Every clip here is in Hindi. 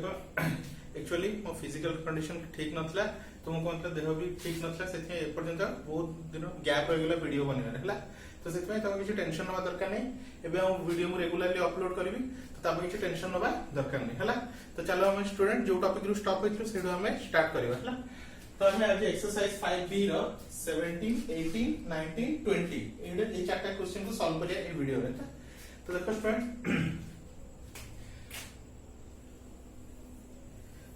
देखो एक्चुअली मो फिजिकल कंडीशन ठीक नथला तो मो कोन देह भी ठीक नथला सेथे ए पर्यंत बहुत दिन गैप रह गेला वीडियो बनैला हला तो सेथे तो किछि टेंशन नबा दरकार नै एबे हम वीडियो मु रेगुलरली अपलोड करबी तो ता किछि टेंशन नबा दरकार नै हला तो चलो हम स्टूडेंट जो टॉपिक रु स्टॉप होइछो सेडो हम स्टार्ट करबा हला तो हम आज एक्सरसाइज 5b रो 17 18 19 20 ए चारटा क्वेश्चन को सॉल्व करिया ए वीडियो रे तो देखो स्टूडेंट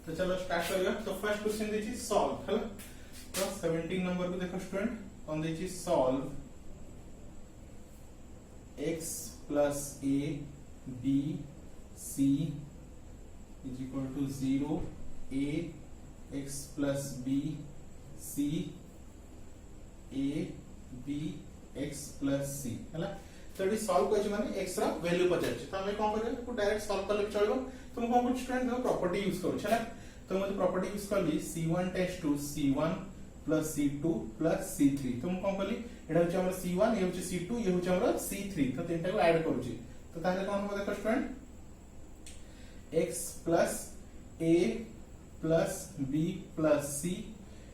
तो चलो स्टार्ट करिया तो फर्स्ट क्वेश्चन देछि सॉल्व हला तो 17 नंबर को देखो स्टूडेंट ऑन देछि solve x plus a b c is equal to 0 a x plus b c a b x plus c हला तो ये सॉल्व करछि माने x रा वैल्यू पचार तो हमें कोन करिया को डायरेक्ट सॉल्व कर ले चलबो तो हम कोन स्टूडेंट देखो प्रॉपर्टी यूज करू छला तो मैं प्रॉपर्टी यूज कर ली c1 test to c1 plus c2 plus c3 तो हम कोन करली एटा होछ हमर c1 ये होछ c2 ये होछ हमर c3 तो तीनटा को ऐड करू छी तो ताले कोन हो देखो student x plus a plus b plus c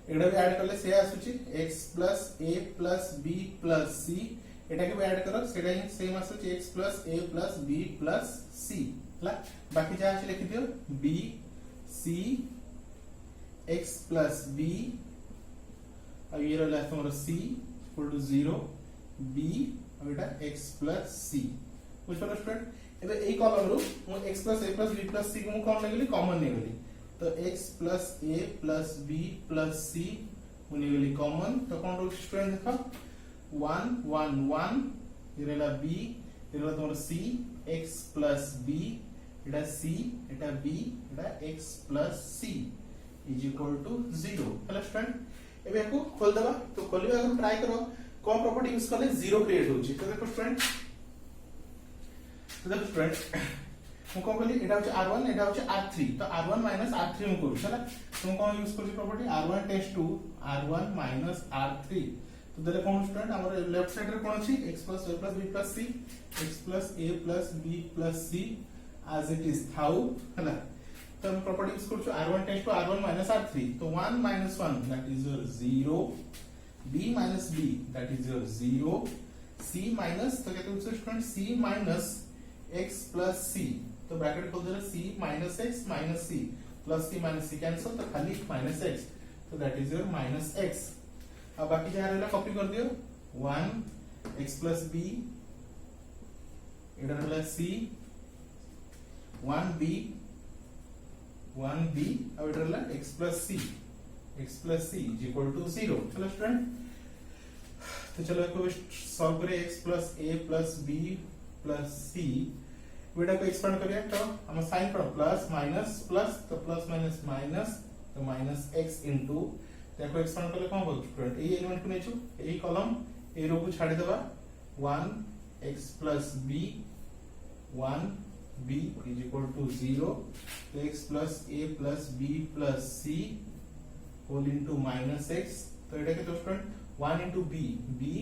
एटा भी ऐड करले से आसुची x plus a plus b plus c एटा के भी ऐड करो सेटा ही सेम आसुची x plus a plus b plus c हला बाकी जा अछि लिखि दियो b c x plus b अब ये रहला हमर c इक्वल टू 0 b और एटा x plus c बुझ पड़ो स्टूडेंट एबे ए कॉलम रो मु x plus a plus b plus c को कोन लेगली कॉमन ने गेली तो x plus a plus b plus c मु ने गेली कॉमन तो कोन रो स्टूडेंट देखो 1 1 1 ये रहला b ये रहला तोर c x plus b Etah c Etah b Etah x plus c is equal to 0 hello student एबे को खोल दबा तो खोलिबा अगर ट्राई करो कौन प्रॉपर्टी यूज करले 0 क्रिएट होची तो देखो स्टूडेंट मु कोन कहली एटा होची r1 एटा होची r3 तो r1 r3 मु करू छला तो मु कोन यूज करची property r1 test to r1 r3 तो देले कोन स्टूडेंट हमर लेफ्ट साइड रे कोन अछि x plus a plus b plus c x plus a plus b plus c as it is thou हला तो हम प्रॉपर्टी यूज करछु r1 test to r1 r3 तो 1 1 that is your 0 b minus b that is your 0 c minus तो कहते हैं student c minus x plus c तो ब्रैकेट खोल दे c minus x minus c plus c minus c cancel तो खाली minus x तो that is your minus x अब बाकी जहां रहला कॉपी कर दियो 1 x plus b एटा रहला c 1b अब एटा रहला x plus c is equal to 0 चलो स्टूडेंट तो चलो इसको सॉल्व करें x plus a plus b plus c बेटा को एक्सपेंड करिए तो हम साइन पर प्लस माइनस प्लस तो प्लस माइनस माइनस तो माइनस x इनटू देखो एक्सपेंड करले कोन बोल स्टूडेंट ए एलिमेंट को नेछु ए कॉलम ए रो को छाडी देबा 1 x plus b 1 b is equal to 0 तो x plus a plus b plus c whole into minus x तो एटा के तो स्टूडेंट 1 into b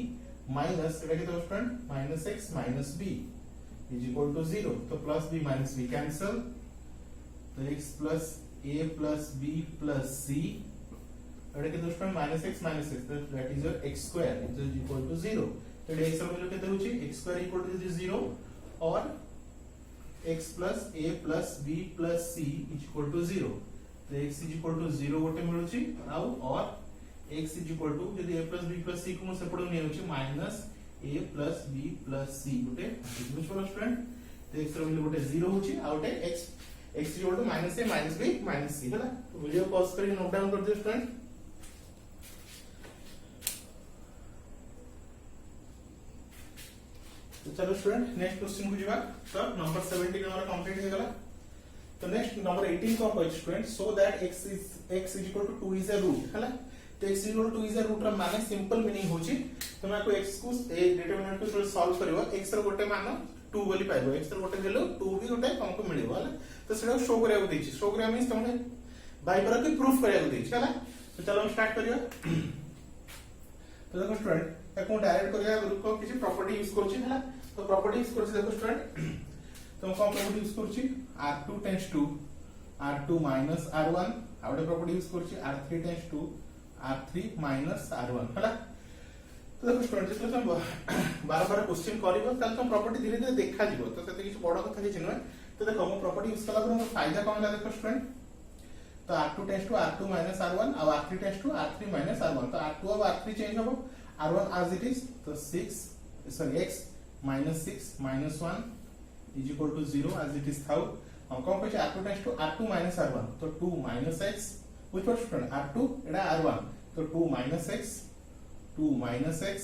minus एटा के तो student minus x minus b is equal to 0 तो plus b minus b cancel तो x plus a plus b plus c एटा के तो स्टूडेंट minus x तो that is your x square is equal to 0 तो x रो वैल्यू केते होची x square equal to 0 और x plus a plus b plus c is equal to 0 तो x is equal to 0 गोटे मिलुची आउ और x is equal to यदि a plus b plus c को हम सेपडो नै होची minus a plus b plus c गोटे बुझ पड़ो स्टूडेंट तो x रो वैल्यू गोटे 0 होची आउटे x is equal to minus a minus b minus c हला तो वीडियो पॉज करी नोट डाउन कर दियो स्टूडेंट तो चलो स्टूडेंट नेक्स्ट क्वेश्चन को जीवा तो नंबर 17 हमारा कंप्लीट हो गला तो नेक्स्ट नंबर 18 को कहै student so that x is equal to 2 is a root हला तो x is equal to 2 is a root रा माने सिंपल मीनिंग होची तो मैं को x को ए डिटरमिनेंट को सॉल्व करबो x रा गोटे मान 2 बोली पाइबो x रा गोटे वैल्यू 2 भी गोटे हमको मिलिबो हला तो सेटा शो करिया देछि शो करिया मींस तमने बाय पर के प्रूफ करिया देछि हला तो चलो हम स्टार्ट करियो तो देखो स्टूडेंट ताको डायरेक्ट करिया रुको किसी प्रॉपर्टी यूज करछि हला तो प्रॉपर्टी यूज करछि देखो स्टूडेंट तो हम प्रॉपर्टी यूज करछि r2 tends to R2 minus R1 आउटे प्रॉपर्टी यूज करछि R3 tends to R3 minus R1 हला। तो देखो स्टूडेंट जेतले हम बार बार क्वेश्चन करिवो ताल तो प्रॉपर्टी धीरे धीरे देखा जिवो तो सेते किछ बड़ कथा किछ नय। तो देखो हम प्रॉपर्टी यूज कला पर फायदा कोन होला देखो स्टूडेंट तो R2 tends to R2 minus R1 और R3 tends to R3 minus R1 तो R2 और R3 चेंज हो R1 as it is तो 6 sorry x minus 6 minus 1 is equal to 0 as it is था हम कौन कहै R2 tends to R2 minus R1 तो 2 minus x which was student R2 Etah R1 तो 2 minus x 2 minus x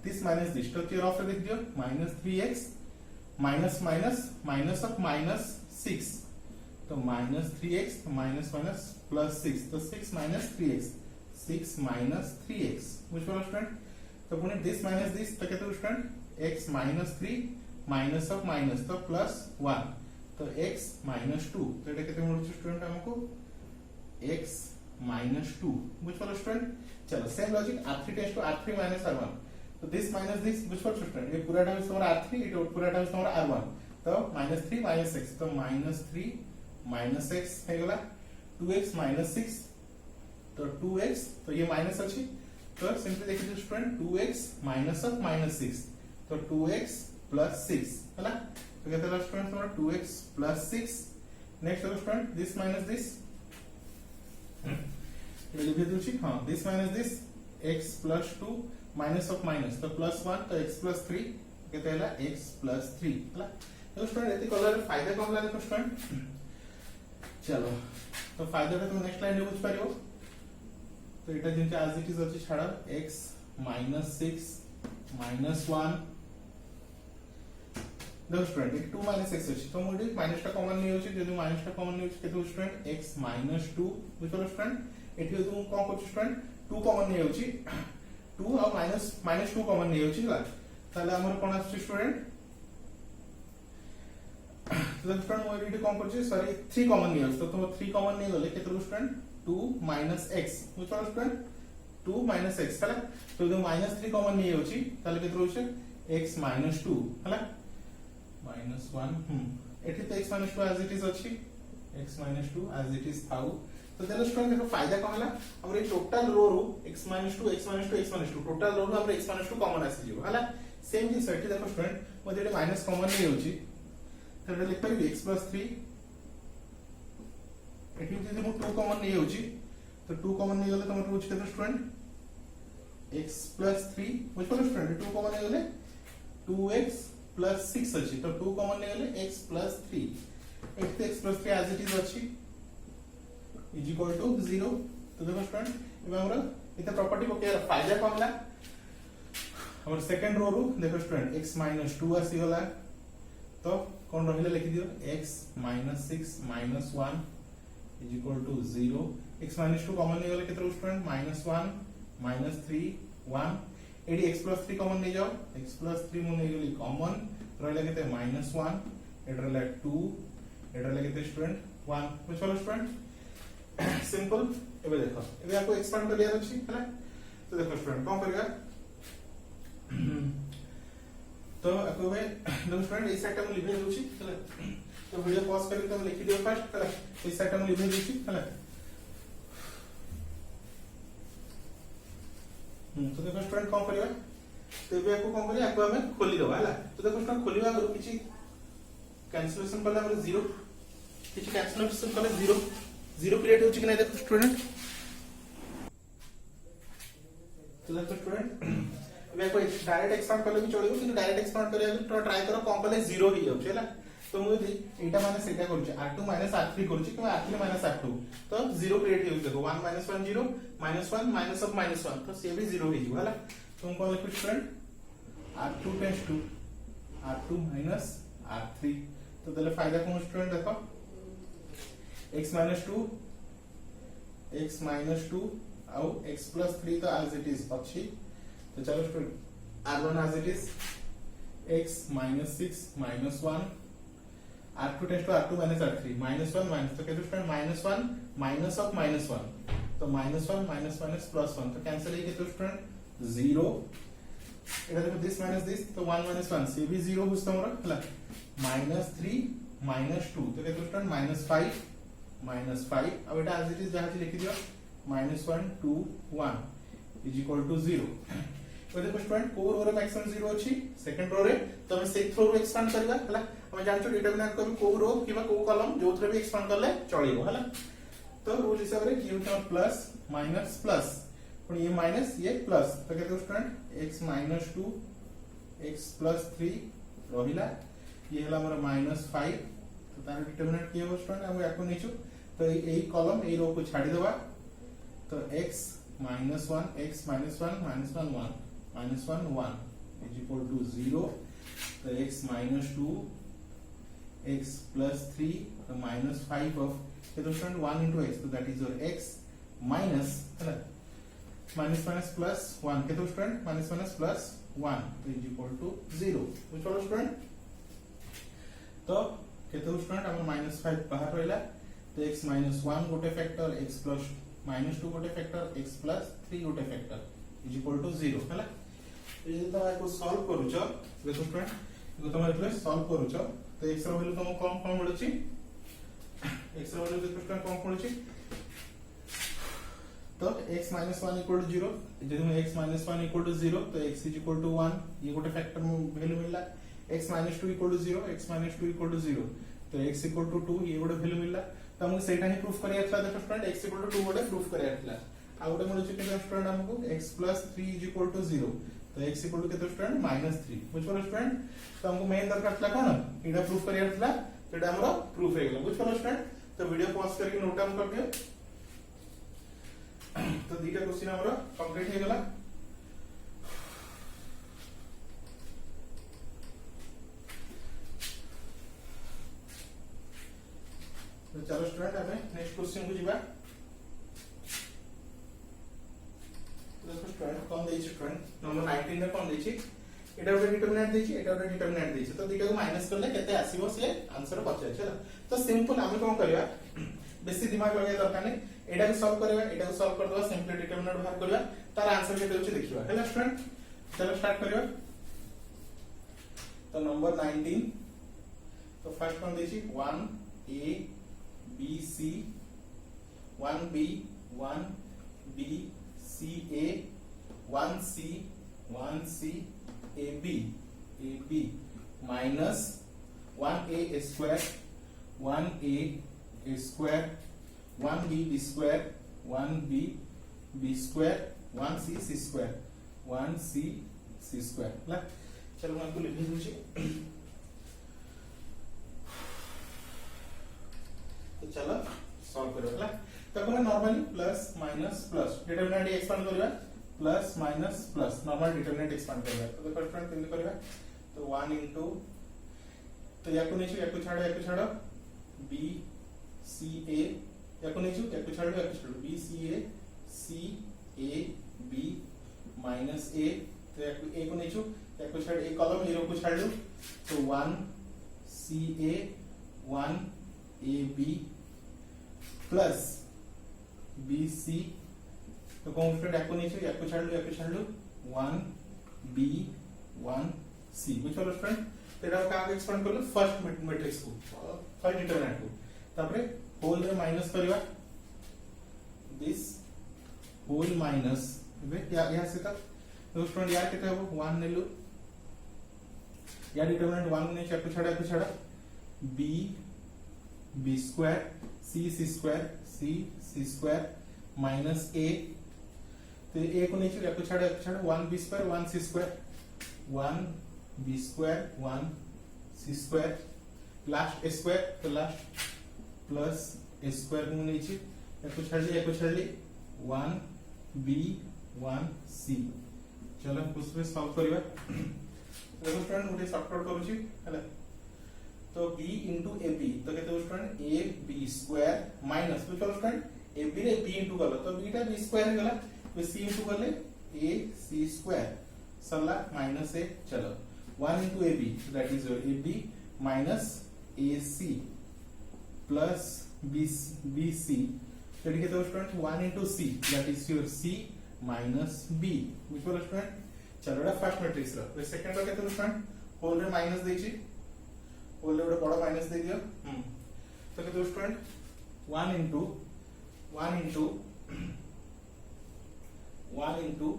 this minus this तो चेयर ऑफ लिख दियो minus 3x minus minus minus of minus 6 तो minus 3x तो minus minus plus 6 तो 6 minus 3x 6 minus 3x which was student तो पुणे this minus this तो केते student x minus 3 minus of minus तो plus 1 तो x minus 2 तो एटा केते मिलुछ स्टूडेंट हमको x minus 2 which was student चलो same logic R3 tends to R3 minus R1 तो this minus this which was student ये पूरा टर्म तुम्हारा R3 ये पूरा टर्म तुम्हारा R1 तो minus 3 minus 6 तो minus 3 minus x है गला 2x minus 6 तो 2x तो ये माइनस अछि तो सिंपली देखिए student 2x minus of minus 6 तो 2x plus 6 हला तो केते ला स्टूडेंट तुम्हारा 2x plus 6 नेक्स्ट है स्टूडेंट this minus this ये लिख दूची हां this minus this x plus 2 minus of minus तो plus 1 तो x plus 3 केते हला x plus 3 हला तो स्टूडेंट एती कलर फायदा कोन ला देखो स्टूडेंट चलो तो फायदा तो तुम नेक्स्ट लाइन रे बुझ पारियो तो एटा जिनके आज इट इज अछि छाड़ा x minus 6 minus 1 देखो स्टूडेंट 2 minus x अछि तो मोडी माइनस टा कॉमन नै होछि जदि माइनस टा कॉमन नै होछि केतो स्टूडेंट x minus 2 बुझलो स्टूडेंट एठी तुम कोन करछ स्टूडेंट 2 कॉमन नै होछि 2 और माइनस 2 कॉमन नै होछि ला ताले हमर कोन आछि स्टूडेंट तो स्टूडेंट मोर एठी कोन करछ सॉरी 3 कॉमन नै होछि तो तुम 3 कॉमन नै गले केतो student 2 minus x which was student 2 minus x हला तो जो minus 3 कॉमन नै होछि ताले केतो होछि x minus 2 हला minus 1 एठी तो x minus 2 as it is अछि x minus 2 as it is थाउ तो देलो स्टूडेंट देखो फायदा कोन हला हमर total row row x minus 2 x minus 2 x minus 2 total row row हमर x minus 2 कॉमन आसी जिवो हला सेम जिस एठी देखो स्टूडेंट मोर जेटे माइनस कॉमन नै होछि तो एटा लिख पाइबे x plus 3 एठी जदि मो 2 कॉमन नै होछि तो 2 कॉमन नै गले तमर होछि केते student x plus 3 which was student 2 common नै गले 2x plus 6 अछि तो 2 कॉमन नै गले x plus 3 एठी x plus 3 as it is अछि is equal to 0 तो देखो स्टूडेंट एबे हमरा इते प्रॉपर्टी को के फायदा कोनला हमर सेकंड रो रो देखो स्टूडेंट x minus 2 आसी गला तो कोन रहिले लिखि दियो x minus 6 minus 1 is equal to 0 x minus 2 common नै गले केते स्टूडेंट -1 -3 1 एडी x plus 3 कॉमन नै जाओ x plus 3 मु नै गली कॉमन रहिले केते -1 एटा रहिले 2 एटा रहिले केते स्टूडेंट 1 बुझ पालो स्टूडेंट सिंपल एबे देखो एबे आपको एक्सपांड करिया अछि हला तो देखो स्टूडेंट कोन करिया तो आपको वे देखो स्टूडेंट इस साइड हम लिख देउछि हला तो वीडियो पॉज करके हम लिख दियो फर्स्ट हला इस साइड हम लिख देउछि हला तो देखो स्टूडेंट कोन करिया तो एबे आपको कोन करिया आपको हमें खोली दबा हला तो देखो स्टूडेंट खोलिबा करू किछि कैंसिलेशन करला हमर 0 किछि कैंसिलेशन करले 0 क्रिएट होछि कि नै देखो स्टूडेंट तो देखो स्टूडेंट एबे कोई डायरेक्ट एक्सपांड करले भी चलिबो किंतु डायरेक्ट एक्सपांड करिया तो ट्राई करो कोन करले 0 ही जाउछ हला तो मु एटा माने सेटा करछि r2 r3 करछि कि r3 r2 तो 0 क्रिएट होउ देखो 1 1 0 -1 माइनस ऑफ -1 तो से भी 0 ही हला तुम कोन लिखो student r2 tends to r2 r3 तो देले फायदा कोन स्टूडेंट देखो x minus 2 और x plus 3 तो as it is अच्छी तो चलो student r1 as it is x minus 6 minus 1 r2 tends to r2 minus r3 -1 minus तो केते स्टूडेंट -1 minus of -1 तो -1 minus plus 1 तो कैंसिल ही केते स्टूडेंट 0 एटा देखो this minus this तो 1 minus 1 से भी 0 बुझता हमरा हला -3 -2 तो केते स्टूडेंट -5 -5 अब एटा एज इट इज जहां लिखि दियो -1 2 1 इज इक्वल टू 0 तो देखो स्टूडेंट को रो रे मैक्सिमम 0 अछि सेकंड रो रे तो हम से थ्रो एक्सपांड करबा हला हम जानछो डिटरमिनेंट को को रो किबा को कॉलम जो थ्रो भी एक्सपांड करले चलिबो हला तो रूल हिसाब रे कि होता प्लस माइनस प्लस और ये माइनस ये प्लस तो कहते हैं स्टूडेंट x -2 x +3 रहिला ये हला हमर -5 तो तार डिटरमिनेंट की हो स्टूडेंट हम याको नेचु तो एई कॉलम एई रो को छाडी देबा तो x -1 x -1 -1 1 -1 1 is equal to 0 तो x -2 x +3 तो -5 ऑफ तो स्टूडेंट 1 into x तो that is your x minus है माइनस माइनस प्लस 1 के तो स्टूडेंट माइनस माइनस प्लस 1 तो is equal to 0 which follow student तो केते स्टूडेंट हम -5 बाहर रहला तो x -1 गोटे फैक्टर x -2 गोटे फैक्टर x +3 गोटे फैक्टर इज इक्वल टू 0 हला ये तो आपको सॉल्व करू छ देखो स्टूडेंट तो तुम एतले सॉल्व करू छ तो x रो वैल्यू तुम कम मिलु छी x रो वैल्यू देखो स्टूडेंट कम मिलु छी तो x -1 = 0 जदि हम x -1 = 0 तो x = 1 ये गोटे फैक्टर वैल्यू मिलला x -2 = 0 x -2 = 0 तो x = 2 ये गोटे वैल्यू मिलला तो हम सेटा ही प्रूफ करिया था देखो स्टूडेंट x = 2 गोटे प्रूफ करिया था आ गोटे मिलु कि स्टूडेंट हमको x +3 = 0 तो x = केते स्टूडेंट -3 बुझ पड़ो स्टूडेंट तो हमको मेन दरकार था कोन एटा प्रूफ करिया था तो एटा हमरा प्रूफ हे गेला बुझ पड़ो स्टूडेंट तो वीडियो पॉज करके नोट डाउन कर दियो तो दीटा क्वेश्चन हमरा कंप्लीट हे गेला तो चलो स्टूडेंट हमें नेक्स्ट क्वेश्चन को जीवा तो स्टूडेंट कौन देछि स्टूडेंट नंबर 19 रे कौन देछि एटा ଗୋଟେ डिटरमिनेंट देछि एटा ଗୋଟେ डिटरमिनेंट देछि तो दीटा को माइनस करले केते आसीबो से आंसर पछे चला तो सिंपल हम कोन करबा बेसी दिमाग लगे दरकार नै एटा को सॉल्व करबा एटा को सॉल्व कर दवा सिंपली डिटरमिनेंट बाहर करबा तार आंसर केते होछि देखिबा हैला स्टूडेंट चलो स्टार्ट करबा तो नंबर 19 तो फर्स्ट वन देछि 1 a b c 1 b 1 b c a 1 c 1 c a b minus 1 a square 1 a square 1 b square 1 b square 1 c square 1 c square ला चलो मैं आपको लिख दूंगी तो चलो सॉल्व करो ला तो अपन normally plus minus plus determinant expand करबा plus minus plus normal determinant expand करबा तो देखो स्टूडेंट केमने करबा तो 1 into तो याको नेछु याको छाड़ो b c a याको नेछु याको छाड़ो b c a b minus a तो याको a को नेछु याको छाड़ a कॉलम a रो को छाड़ दो तो 1 c a 1 a b plus b c तो कौन स्टूडेंट याको नेछु याको छाड़ लो 1 b 1 c बुझ चलो स्टूडेंट तेरा का एक्सपांड कर लो फर्स्ट मैट्रिक्स को फर्स्ट डिटरमिनेंट को तापरे होल रे माइनस करबा दिस होल माइनस बे या से तक तो स्टूडेंट यार केते हो 1 नेलु या डिटरमिनेंट 1 ने चेक छाड़ा b square c square minus a तो a को नीचे या छाड़ा 1 b square 1 c square 1 b square 1 c square last a square तो लास्ट प्लस a स्क्वायर को नीचे या छाड़ ली 1 b 1 c चलो हम कुछ पे सॉल्व करिवा देखो स्टूडेंट मुझे सॉर्ट आउट करूची हैला तो b into ab तो केते स्टूडेंट ab स्क्वायर माइनस तो चलो स्टूडेंट ab रे b into गलो तो b टा b स्क्वायर गला तो c into करले a c स्क्वायर सरला माइनस a चलो 1 into ab so that is your ab minus ac plus bc तो केते student 1 into c that is your c minus b which was student चलो एटा फर्स्ट मैट्रिक्स रो तो सेकंड रो केते स्टूडेंट होल रे माइनस देछि बोले गोटे बड़ माइनस दे दियो तो केते student 1 into 1 into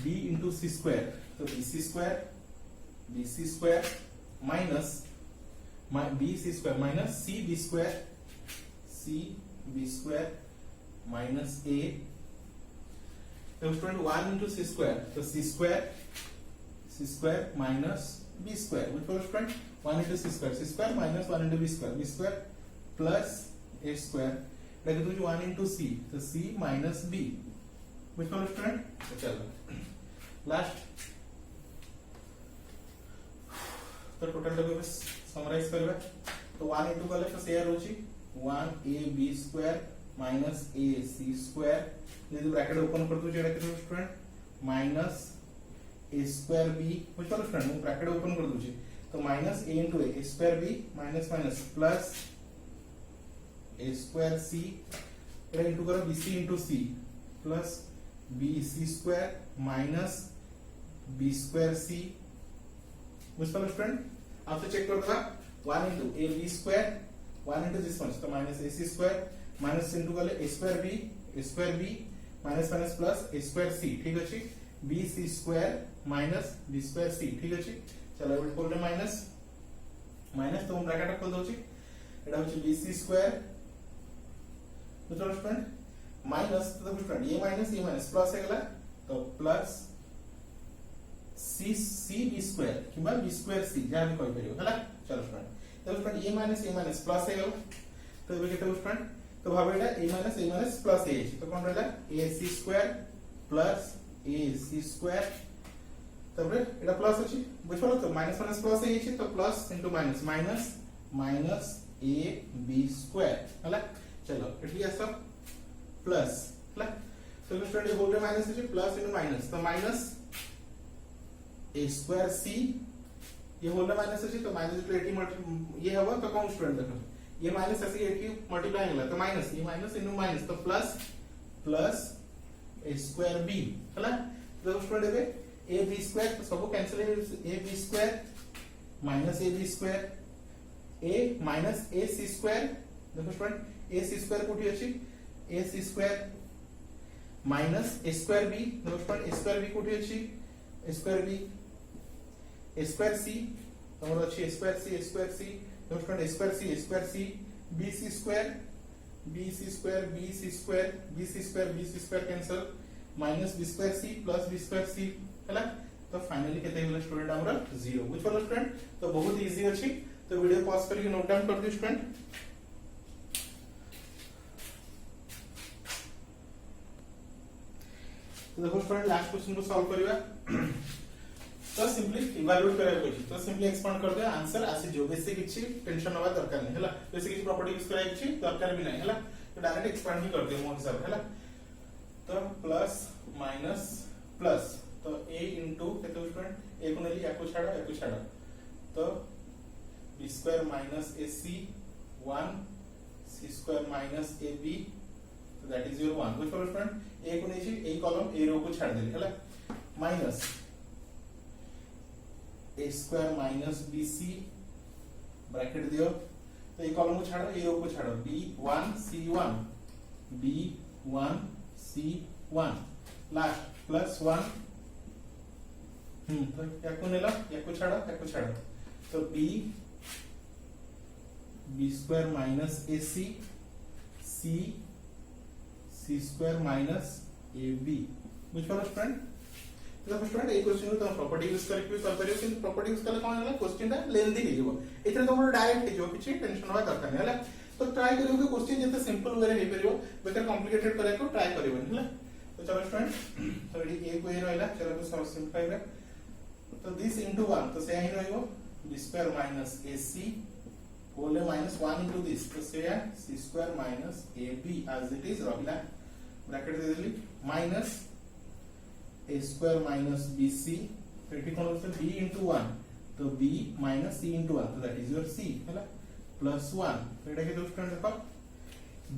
b into c square तो bc square minus bc square minus cb square minus a तो स्टूडेंट 1 into c square तो c square minus b square which was student 1 into c square minus 1 into b square plus a square लेकिन तो 1 into c तो c minus b which was student तो चलो लास्ट तो टोटल को समराइज करबा तो 1 into गले तो शेयर होची 1ab square minus ac square यदि ब्रैकेट ओपन कर दो जेडा केते student minus a square b which was student मैं ब्रैकेट ओपन कर दूची तो minus a into a square b minus plus a square c Etah into करो bc into c plus bc square minus b square c which was student आपसे चेक कर दो 1 into ab square 1 into this one तो minus ac square minus into गले a square b minus plus a square c ठीक अछि bc square minus b square c ठीक अछि चलो एबे खोलले माइनस तो हम ब्रैकेट खोल दोछि एटा होछि bc square तो चलो स्टूडेंट माइनस तो स्टूडेंट ये माइनस प्लस हे गला तो plus c b square किबा b square c जा भी कहि परियो हला चलो स्टूडेंट तो स्टूडेंट ये माइनस प्लस हे गला तो एबे केते स्टूडेंट तो भाबे एटा a माइनस प्लस a तो कोन रहला ac square plus ac square तबरे एटा प्लस अछि बुझलो तो माइनस प्लस हे अछि तो plus into minus a b square हला चलो एटी आसा प्लस हला तो स्टूडेंट होल रे माइनस अछि प्लस इनटू माइनस तो माइनस a square c ये होल रे माइनस अछि तो माइनस टू 80 ये हवा तो कौन स्टूडेंट देखो ये माइनस ऐसे 80 मल्टीप्लाई होला तो माइनस ये माइनस इनटू माइनस तो प्लस a square b हला तो स्टूडेंट एबे a b square तो सब कैंसिल है a b square minus a b square a minus a c square देखो स्टूडेंट a c square कोठी अछि a c square minus a square b देखो स्टूडेंट a square b कोठी अछि a square b a square c तमरो अछि a square c देखो student a square c b c square cancel minus b square c plus b square c हला तो फाइनली केते होला स्टूडेंट हमरा 0 व्हिच वाला स्टूडेंट तो बहुत इजी अछि तो वीडियो पॉज करके नोट डाउन कर दियो स्टूडेंट तो देखो स्टूडेंट लास्ट क्वेश्चन को सॉल्व करिवा तो सिंपली इवैल्यूएट करबा कोछि तो सिंपली एक्सपांड कर दे आंसर आसी जो बेसी किछि टेंशन होबा दरकार नै हला बेसी किछि प्रॉपर्टी यूज कराइ किछि दरकार भी नै हला तो डायरेक्ट एक्सपांड ही कर दे मो हिसाब हला तो प्लस माइनस प्लस तो a into केते स्टूडेंट a को नेली या को छाड़ो तो b square minus ac 1 c square minus ab तो दैट इज योर 1 व्हिच वाला स्टूडेंट a को नेछि a कॉलम a रो को छाड़ देली हला minus a square minus bc bracket दियो तो a कॉलम को छाड़ो a रो को छाड़ो b1 c1 b1 c1 last plus 1 तो याको नेला याको छाड़ो तो b square minus ac c square minus ab which वाला स्टूडेंट तो स्टूडेंट ए क्वेश्चन तो प्रॉपर्टी यूज करके कर परियो कि प्रॉपर्टी यूज करले कोन होला क्वेश्चन दा लेंथी हे जेबो एथरे तो हमर डायरेक्ट हे जो किछि टेंशन होबा दरकार नै हला तो ट्राई करियो कि क्वेश्चन जते सिंपल वे रे हे परियो बेटर कॉम्प्लिकेटेड करे को ट्राई करियो हला तो चलो स्टूडेंट तो ये ए को ए रहला चलो तो सब सिंपल है तो दिस into 1 तो से ही रहइबो b square minus ac होले minus 1 into this तो से c square minus ab as it is रहला bracket they Delhi minus a square minus bc तो एठी कोन होते b into 1 तो b minus c into 1 तो that is your c हैला plus 1 तो एटा के स्टूडेंट देखो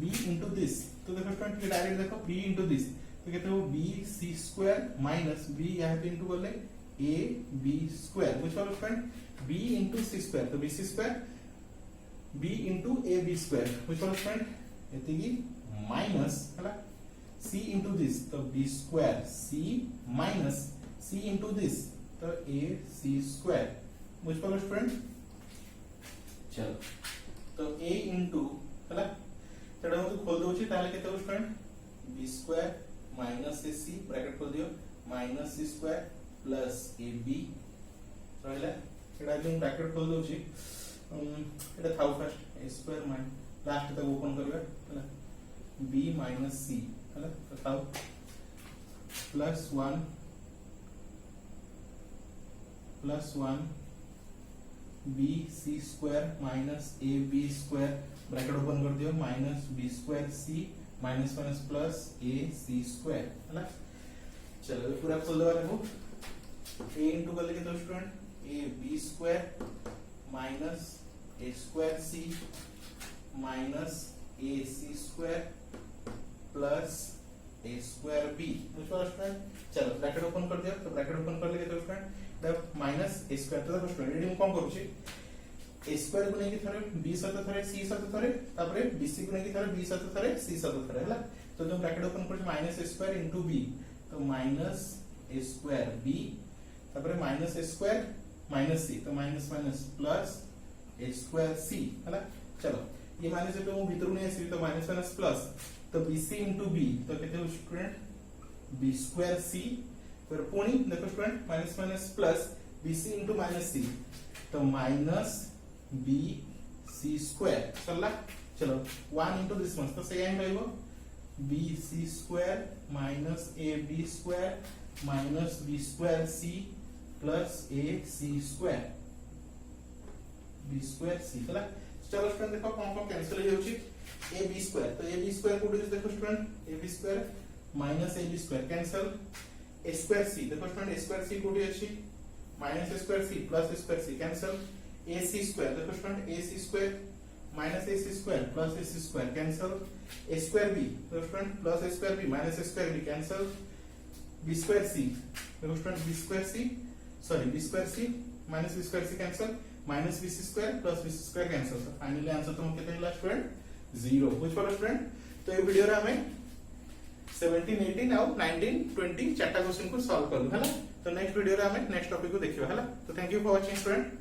b into this तो देखो स्टूडेंट ये डायरेक्ट देखो b into this तो कहते हो b c square minus b यहाँ पे into बोले ए बी स्क्वायर बुझ पारो friend B into C square तो B C square B into A B square बुझ पारो फ्रेंड एतिकी माइनस हला सी इंटू दिस तो B square C minus C into this तो ए सी स्क्वायर बुझ पारो फ्रेंड चलो तो ए इंटू हला सेटा हम खोल दोछि ताले केते हो friend B square minus A C bracket खोल दियो minus C square plus A B रहला एटा जो ब्रैकेट खोल दोछि एटा थाउ first A square minus last तक ओपन करबा हला बी माइनस सी हला तो थाउ plus 1 B C square minus A B square bracket open कर दियो minus B square C minus minus plus A C square है ना चलो ये पूरा खोल दो देखो ए इंटू कर लेंगे तो student A B square minus A square C minus A C square plus A square B बुझो स्टूडेंट चलो ब्रैकेट ओपन कर दिया तो ब्रैकेट ओपन कर लेंगे तो student the minus A square तो देखो स्टूडेंट एडी हम कोन करूची ए स्क्वायर को नेकी थरे बी सहित थरे सी सहित थरे तापरे बीसी को नेकी थरे बी सहित थरे सी सहित थरे हला तो जो ब्रैकेट ओपन कर minus A square into B तो माइनस ए स्क्वायर बी तापरे minus A square minus C तो minus minus plus A square सी हला चलो ये माइनस से तो भीतर नहीं आसी तो माइनस माइनस प्लस तो बीसी इनटू बी तो केते हो स्टूडेंट बी स्क्वायर सी फिर पुणी देखो student minus minus plus B C into minus C तो माइनस बी सी स्क्वायर चला चलो 1 into this one तो सेम रहेगा B C square minus A B square minus B square C plus A C square B square C चला चलो स्टूडेंट देखो कौन कौन कैंसिल हो जाउची ए बी स्क्वायर तो ए बी स्क्वायर कोड देखो student A B square minus A B square cancel A square C देखो student A square C code अछि minus A square C plus A square C cancel A C square देखो student A C square minus A C square plus A C square cancel A square B देखो student plus A square B minus A square B cancel B square C देखो student B square C sorry B square C minus B square C cancel minus B C square plus B C square cancel तो फाइनली आंसर तुम कितने मिला स्टूडेंट 0 बुझ पारो स्टूडेंट तो ये वीडियो रे हमें 17 18 और 19 20 चारटा क्वेश्चन को सॉल्व करलु हला तो नेक्स्ट वीडियो रे हमें नेक्स्ट टॉपिक को देखियो हला तो thank you for watching student